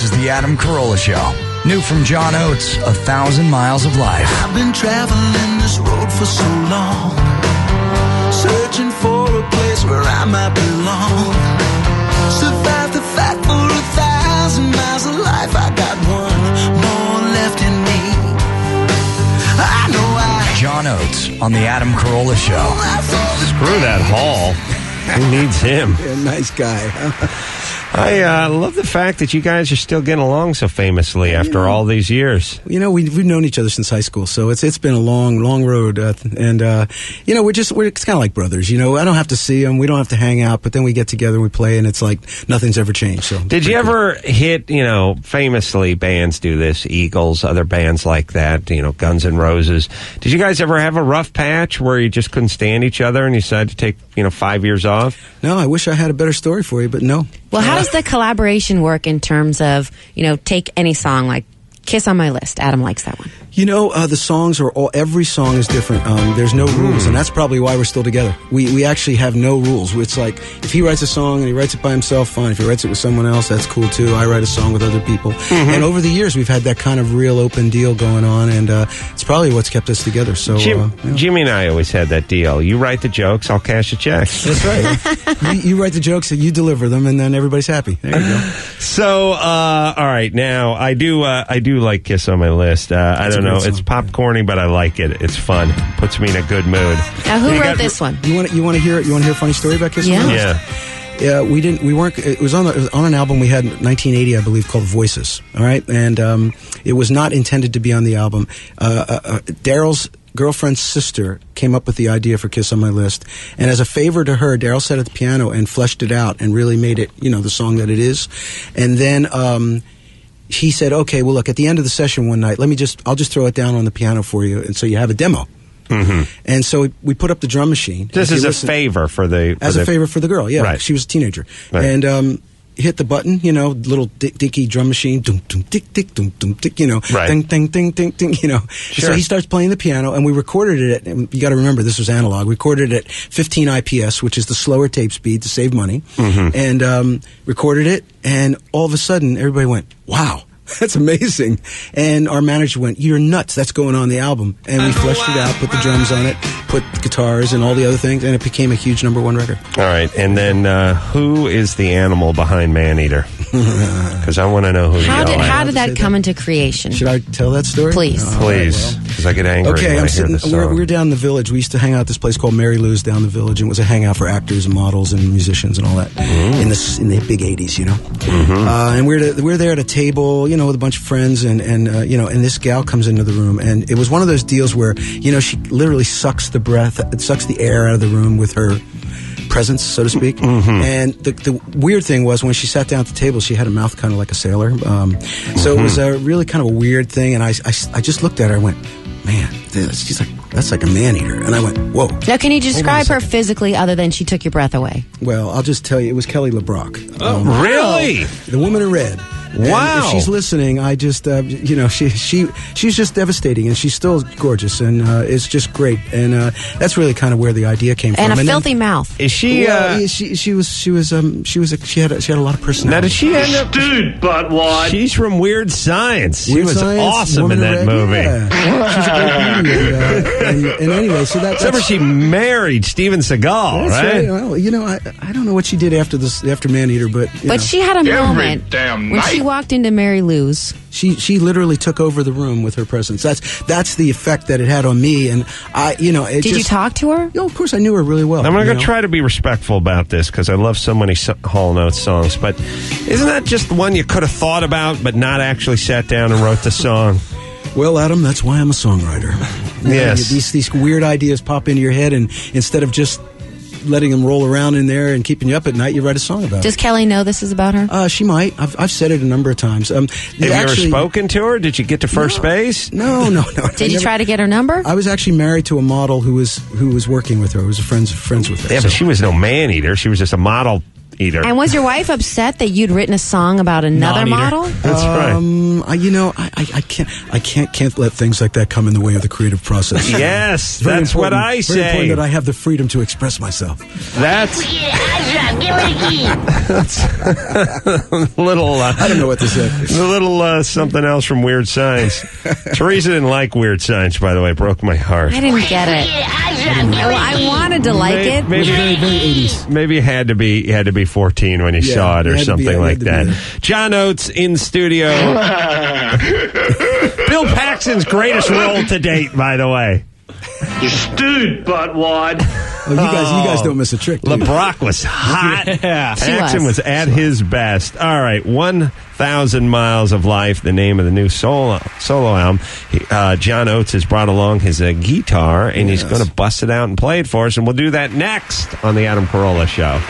This is the Adam Carolla Show. New from Hall Oates, 1,000 Miles of Life. I've been traveling this road for so long, searching for a place where I might belong. Survived the fight for 1,000 miles of life. I got one more left in me. I know Hall Oates on the Adam Carolla Show. Screw that Hall. Who needs him? Yeah, nice guy. I love the fact that you guys are still getting along so famously after all these years. You know, we've known each other since high school, so it's been a long road. And you know, it's kind of like brothers. You know, I don't have to see them, we don't have to hang out, but then we get together, we play, and it's like nothing's ever changed. So, did you ever hit? You know, famously bands do this. Eagles, other bands like that. You know, Guns N' Roses. Did you guys ever have a rough patch where you just couldn't stand each other and you decided to take 5 years off? No, I wish I had a better story for you, but no. Well, how does the collaboration work in terms of, take any song like Kiss on My List? Adam likes that one. You know, the songs are every song is different. There's no rules, and that's probably why we're still together. We actually have no rules. It's like, if he writes a song and he writes it by himself, fine. If he writes it with someone else, that's cool too. I write a song with other people. And over the years, we've had that kind of real open deal going on, and it's probably what's kept us together. So, Jimmy and I always had that deal. You write the jokes, I'll cash a check. That's right. you write the jokes, and you deliver them, and then everybody's happy. There you go. So, all right, now I do like Kiss on My List. I don't know, it's popcorny, but I like it. It's fun. Puts me in a good mood. Now, who wrote this one? You want to hear a funny story about Kiss on My List? Yeah. We weren't. It was on an album we had in 1980, I believe, called Voices. All right, and it was not intended to be on the album. Daryl's girlfriend's sister came up with the idea for Kiss on My List, and as a favor to her, Daryl sat at the piano and fleshed it out and really made it, the song that it is. And then he said, "Okay, well, look, at the end of the session one night, I'll just throw it down on the piano for you, and so you have a demo." Mm-hmm. And so we put up the drum machine. This is a favor for the... a favor for the girl, yeah. Right. She was a teenager. Right. And hit the button, little dinky drum machine, dum dum tick tick dum dum tick, right. ding ding ding ding ding, Sure. So he starts playing the piano, and we recorded it at, you got to remember this was analog. We recorded it at 15 IPS, which is the slower tape speed to save money, and recorded it, and all of a sudden everybody went, "Wow, that's amazing." And our manager went, "You're nuts, that's going on the album." And we fleshed it out, put the drums on it, put guitars and all the other things, and it became a huge #1 record. All right, and then who is the animal behind Maneater? Because I want to know who you are. How did that come into creation? Should I tell that story? Please. Please, because I get angry when I hear this song. We're down in the Village. We used to hang out at this place called Mary Lou's down the Village, and it was a hangout for actors and models and musicians and all that in the big 80s, and we're there at a table, with a bunch of friends, and this gal comes into the room, and it was one of those deals where, she literally sucks the air out of the room with her presence, so to speak. And the weird thing was, when she sat down at the table, she had a mouth kind of like a sailor. So it was a really kind of a weird thing, and I just looked at her and went, "Man, she's like, that's like a man-eater." And I went, "Whoa." Now, can you describe her physically other than she took your breath away? Well, I'll just tell you, it was Kelly LeBrock. Really? The woman in red. Wow. And if she's listening, I just, she's just devastating, and she's still gorgeous, and it's just great. And that's really kind of where the idea came from. And a filthy mouth. Is she? Well, she had a lot of personality. Now, did she end up? Dude, but what? She's from Weird Science. She Weird was Science, awesome in that movie. Yeah. She's a great movie. And anyway, so that's. Except for she married Steven Seagal, right? Well, I don't know what she did after Maneater, but she had a moment when she walked into Mary Lou's. She literally took over the room with her presence. That's the effect that it had on me, and Did you talk to her? No, of course I knew her really well. I'm going to try to be respectful about this because I love so many Hall Oates songs, but isn't that just one you could have thought about but not actually sat down and wrote the song? Well, Adam, that's why I'm a songwriter. Yes. These weird ideas pop into your head, and instead of just letting them roll around in there and keeping you up at night, you write a song about it. Does Kelly know this is about her? She might. I've said it a number of times. Have you ever spoken to her? Did you get to first base? No. Did you try to get her number? I was actually married to a model who was working with her. Who was friends with her. Yeah, but she was no man-eater. She was just a model, Maneater. And was your wife upset that you'd written a song about another Maneater. model? That's right. I can't let things like that come in the way of the creative process. Yes, Very that's what important- I Very say. important that I have the freedom to express myself. That's little. I don't know what to say. A little something else from Weird Science. Teresa didn't like Weird Science, by the way. Broke my heart. I didn't get it. Well, I wanted to like it. It was very, very 80s. Maybe you had to be 14 when you Yeah, saw it, you or had to be- something you like had to be that. there. John Oates in studio. Bill Paxton's greatest role to date, by the way. You stewed, buttwad. Oh, you guys don't miss a trick. do you? LeBrock was hot. Yeah. Paxton was at his best. All right, 1,000 Miles of Life, the name of the new solo album. John Oates has brought along his guitar, and he's going to bust it out and play it for us, and we'll do that next on the Adam Carolla Show.